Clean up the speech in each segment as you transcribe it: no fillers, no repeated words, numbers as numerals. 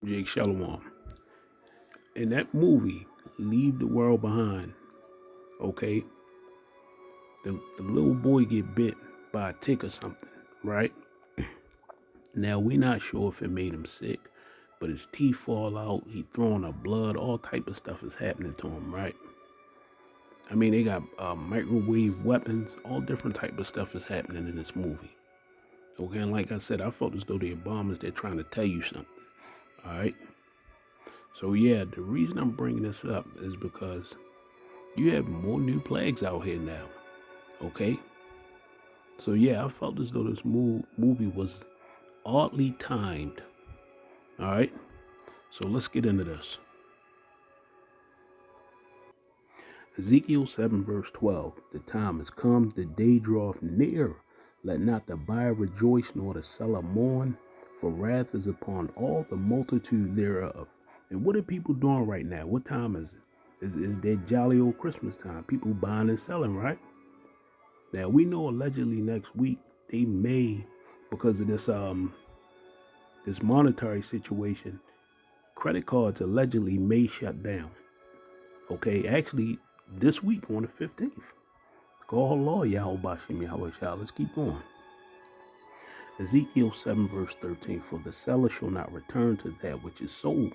Jake Shalom. In that movie, Leave the World Behind, okay, the little boy get bit by a tick or something, right? Now we not sure if it made him sick, but his teeth fall out, he throwing up blood, all type of stuff is happening to him, right? I mean, they got microwave weapons, all different type of stuff is happening in this movie. Okay, and like I said, I felt as though the Obamas, they're trying to tell you something, all right? So yeah, the reason I'm bringing this up is because you have more new plagues out here now, okay? So yeah, I felt as though this movie was oddly timed, all right? So let's get into this. Ezekiel 7 verse 12, the time has come, the day draweth near. Let not the buyer rejoice, nor the seller mourn, for wrath is upon all the multitude thereof. And what are people doing right now? What time is it? Is that jolly old Christmas time? People buying and selling, right? Now we know allegedly next week they may, because of this monetary situation, credit cards allegedly may shut down. Okay, actually this week on the 15th. Call law, Yahweh Bashim Yahweh Shah. Let's keep going. Ezekiel 7 verse 13. For the seller shall not return to that which is sold,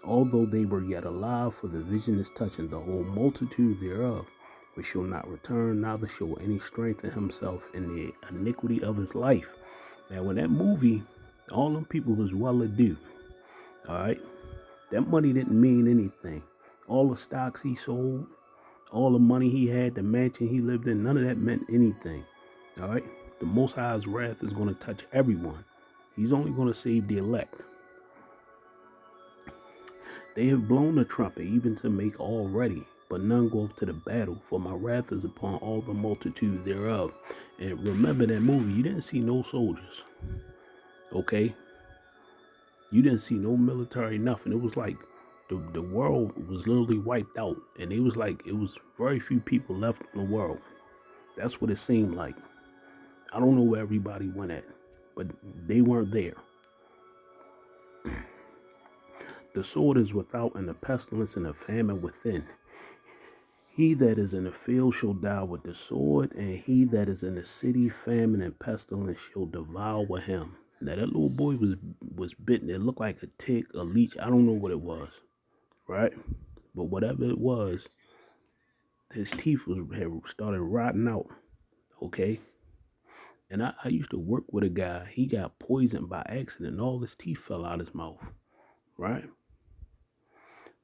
although they were yet alive, for the vision is touching the whole multitude thereof, which shall not return, neither shall any strengthen himself in the iniquity of his life. Now, in that movie, all them people was well-to-do. All right, that money didn't mean anything. All the stocks he sold, all the money he had, the mansion he lived in, none of that meant anything. All right, the Most High's wrath is going to touch everyone. He's only going to save the elect. They have blown the trumpet even to make all ready, but none go up to the battle, for my wrath is upon all the multitude thereof. And remember that movie, you didn't see no soldiers, okay? You didn't see no military, nothing. It was like the world was literally wiped out, and it was like it was very few people left in the world. That's what it seemed like. I don't know where everybody went at, but they weren't there. The sword is without, and the pestilence and the famine within. He that is in the field shall die with the sword, and he that is in the city, famine and pestilence shall devour him. Now that little boy was bitten. It looked like a tick, a leech. I don't know what it was, right? But whatever it was, his teeth had started rotting out. Okay, and I used to work with a guy. He got poisoned by accident, and all his teeth fell out his mouth, right?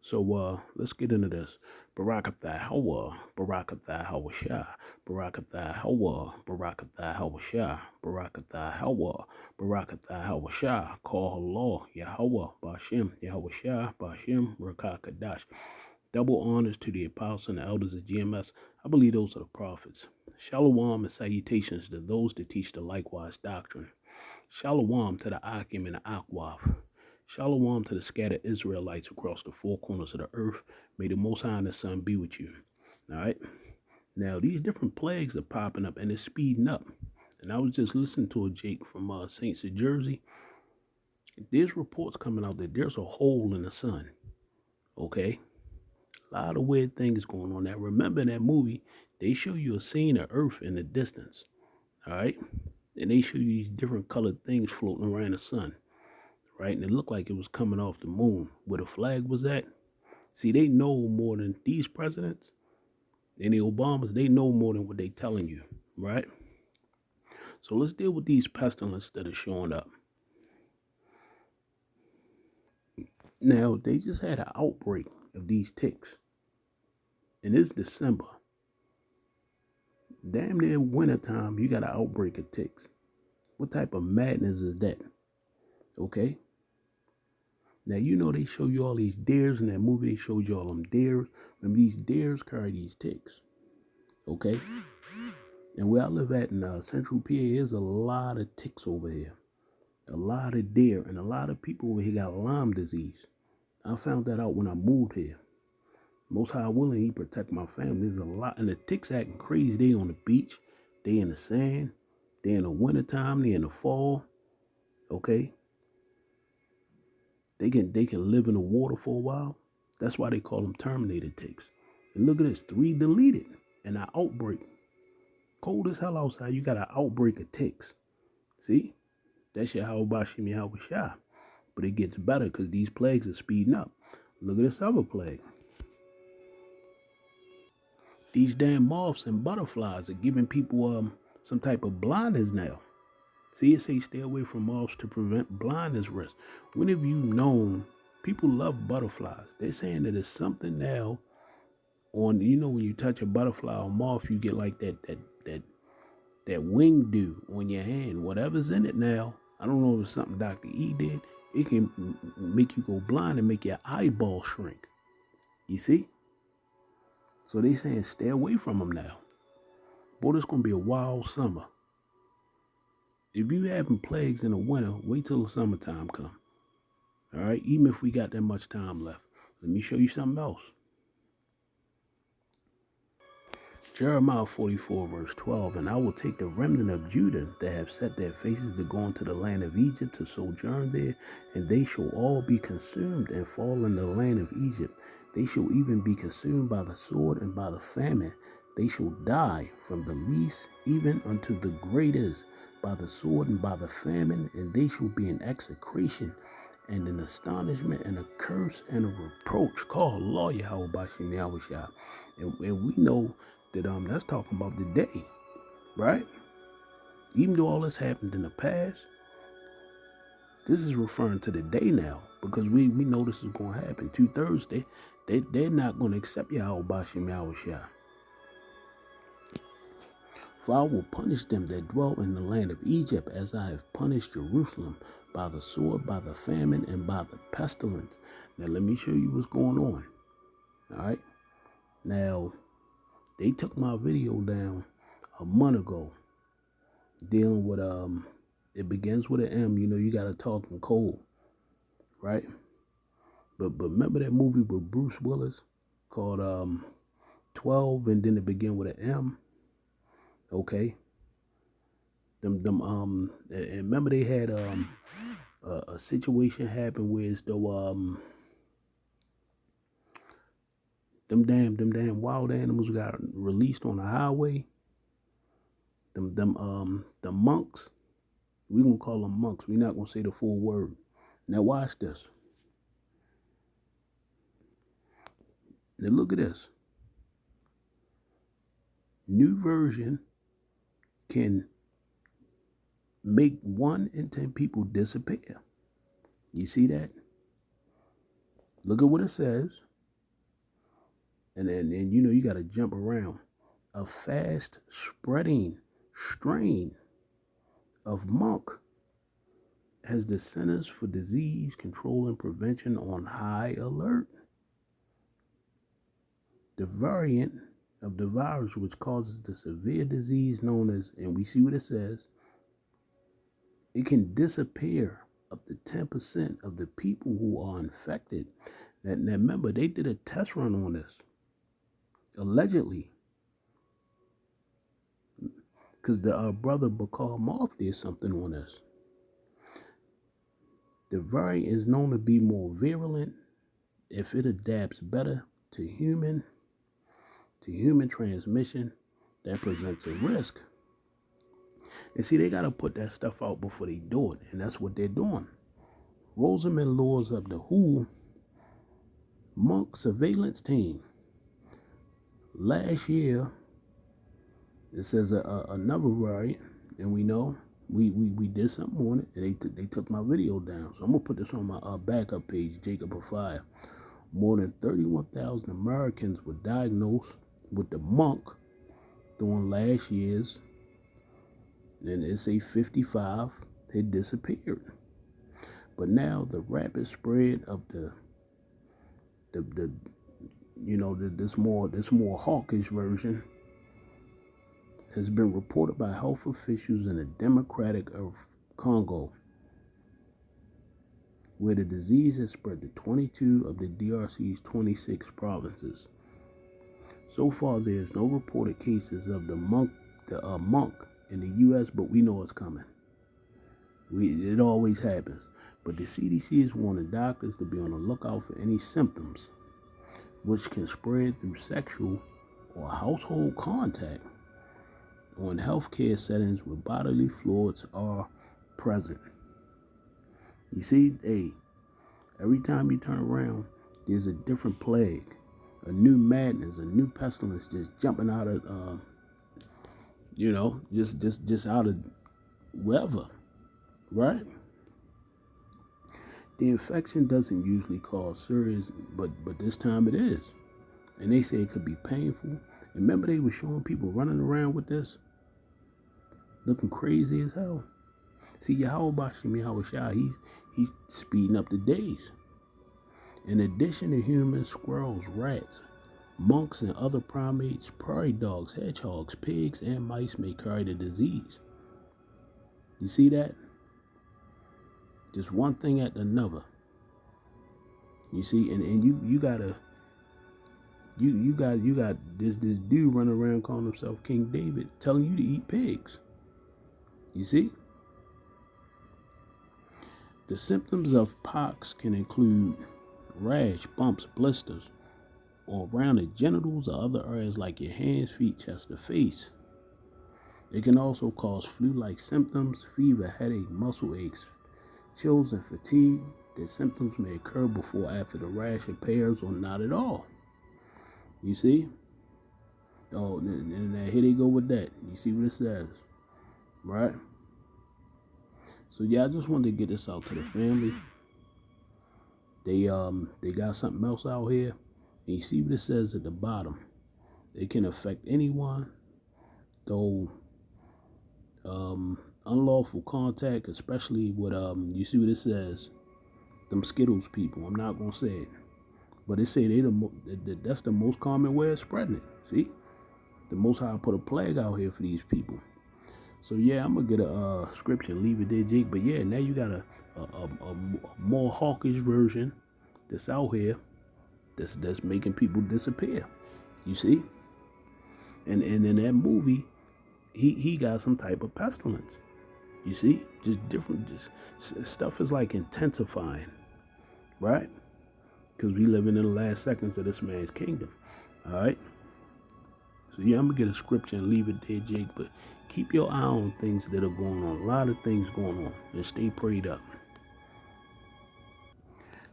So let's get into this. Barakathah Hawa, Barakathah Hawa Shah, Barakathah Hawa, Barakathah Hawa Shah, Barakathah Hawa, Barakathah Hawa Shah, call Allah, Yahweh, Bashim, Yahweh Shah, Bashim, Rakakadash. Double honors to the apostles and the elders of GMS. I believe those are the prophets. Shalom and salutations to those that teach the likewise doctrine. Shalom to the Akim and the Akwaf. Shalom to the scattered Israelites across the four corners of the earth. May the Most High and the Son be with you. All right. Now, these different plagues are popping up and it's speeding up. And I was just listening to a Jake from St. St. Jersey. There's reports coming out that there's a hole in the sun. Okay. A lot of weird things going on. Now, remember in that movie, they show you a scene of Earth in the distance. All right. And they show you these different colored things floating around the sun. Right? And it looked like it was coming off the moon. Where the flag was at. See, they know more than these presidents and the Obamas. They know more than what they telling you, right? So let's deal with these pestilences that are showing up. Now, they just had an outbreak of these ticks. And it's December. Damn near wintertime, you got an outbreak of ticks. What type of madness is that? Okay? Now, you know they show you all these deers in that movie. They showed you all them deers. Remember, these deers carry these ticks. Okay? And where I live at in Central PA, there's a lot of ticks over here. A lot of deer. And a lot of people over here got Lyme disease. I found that out when I moved here. Most High willing, he protect my family. There's a lot. And the ticks acting crazy. They on the beach. They in the sand. They in the wintertime. They in the fall. Okay? They can live in the water for a while. That's why they call them Terminator ticks. And look at this, 3 deleted and an outbreak. Cold as hell outside, you got an outbreak of ticks. See? That's your how about Shimmy how shy. But it gets better because these plagues are speeding up. Look at this other plague. These damn moths and butterflies are giving people some type of blindness now. See, it say stay away from moths to prevent blindness risk. When have you known people love butterflies? They're saying that it's something now on, when you touch a butterfly or moth, you get like that wing dew on your hand. Whatever's in it now, I don't know if it's something Dr. E did. It can make you go blind and make your eyeball shrink. You see? So they saying stay away from them now. Boy, this gonna be a wild summer. If you having plagues in the winter, wait till the summertime come. All right, even if we got that much time left. Let me show you something else. Jeremiah 44, verse 12, and I will take the remnant of Judah that have set their faces to go into the land of Egypt to sojourn there, and they shall all be consumed and fall in the land of Egypt. They shall even be consumed by the sword and by the famine. They shall die from the least even unto the greatest, by the sword and by the famine, and they shall be in execration and in astonishment and a curse and a reproach. Call law Yahweh Yahweh. And we know that that's talking about the day, right? Even though all this happened in the past, this is referring to the day now, because we know this is going to happen. 2/3, they're not going to accept Yahweh Bashim Yahweh. For I will punish them that dwell in the land of Egypt, as I have punished Jerusalem, by the sword, by the famine, and by the pestilence. Now let me show you what's going on. All right. Now, they took my video down a month ago, dealing with it begins with an M. You gotta talk in code, right? But remember that movie with Bruce Willis called 12, and then it began with an M. Okay. And remember they had a situation happen where it's though them damn wild animals got released on the highway. The monks, we gonna call them monks. We're not gonna say the full word. Now watch this. Now look at this. New version can make 1 in 10 people disappear. You see that? Look at what it says. And you gotta jump around. A fast spreading strain of monk has the Centers for Disease Control and Prevention on high alert. The variant of the virus which causes the severe disease known as, and we see what it says, it can disappear up to 10% of the people who are infected. Now remember, they did a test run on this, allegedly, because the brother Bakar Moth did something on this. The variant is known to be more virulent if it adapts better to human transmission. That presents a risk. And see, they got to put that stuff out before they do it, and that's what they're doing. Rosamond Laws of the WHO monk surveillance team. Last year, it says another variant, and we know we did something on it, and they took my video down. So I'm gonna put this on my backup page, Jacob of Fire. More than 31,000 Americans were diagnosed with the monk during last year's, and it's a 55 had disappeared. But now the rapid spread of this more hawkish version has been reported by health officials in the Democratic of Congo, where the disease has spread to 22 of the DRC's 26 provinces. So far, there is no reported cases of the monk in the U.S., but we know it's coming. It always happens. But the CDC is warning doctors to be on the lookout for any symptoms which can spread through sexual or household contact or in healthcare settings where bodily fluids are present. You see, hey, every time you turn around, there's a different plague, a new madness, a new pestilence just jumping out of, just out of wherever, right? The infection doesn't usually cause serious, but this time it is. And they say it could be painful. And remember they were showing people running around with this, looking crazy as hell. See, Yahweh Bashimi Hawashah, he's speeding up the days. In addition to humans, squirrels, rats, monks, and other primates, prairie dogs, hedgehogs, pigs, and mice may carry the disease. You see that? Just one thing after another. You see, and you got this dude running around calling himself King David, telling you to eat pigs. You see? The symptoms of pox can include rash, bumps, blisters, or around the genitals or other areas like your hands, feet, chest, or face. It can also cause flu-like symptoms, fever, headache, muscle aches, chills, and fatigue. The symptoms may occur before or after the rash appears or not at all. You see? Oh, and here they go with that. You see what it says, right? So yeah, I just wanted to get this out to the family. They got something else out here, and you see what it says at the bottom. It can affect anyone, though unlawful contact, especially with you see what it says, them Skittles people. I'm not gonna say it, but it say that's the most common way of spreading it. See, the Most High put a plague out here for these people. So yeah, I'm gonna get a scripture and leave it there, Jake. But yeah, now you got a more hawkish version that's out here that's making people disappear. You see, and in that movie, he got some type of pestilence. You see, just different, just stuff is like intensifying, right? Because we living in the last seconds of this man's kingdom. All right. So yeah, I'm gonna get a scripture and leave it there, Jake. But keep your eye on things that are going on. A lot of things going on, and stay prayed up.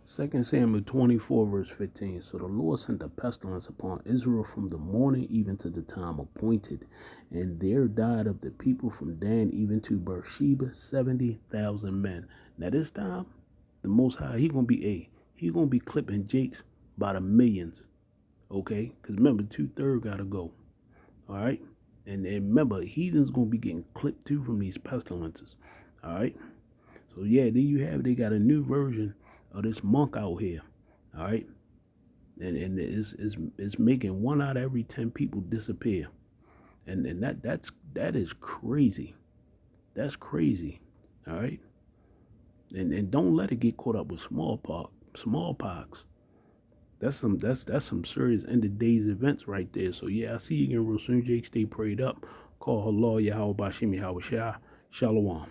2 Samuel 24, verse 15. So the Lord sent a pestilence upon Israel from the morning even to the time appointed, and there died of the people from Dan even to Beersheba 70,000 men. Now this time, the Most High, he gonna be clipping Jake's by the millions, okay? Because remember, 2/3 gotta go, all right? And remember, heathens gonna be getting clipped too from these pestilences, all right? So yeah, there you have it. They got a new version of this monk out here, all right, and it's making 1 out of every 10 people disappear, and that is crazy. That's crazy, all right. And don't let it get caught up with smallpox. That's some serious end of days events right there. So yeah, I'll see you again real soon, Jake. Stay prayed up. Call Allah Yahweh Bashimi Hawashah. Shalom.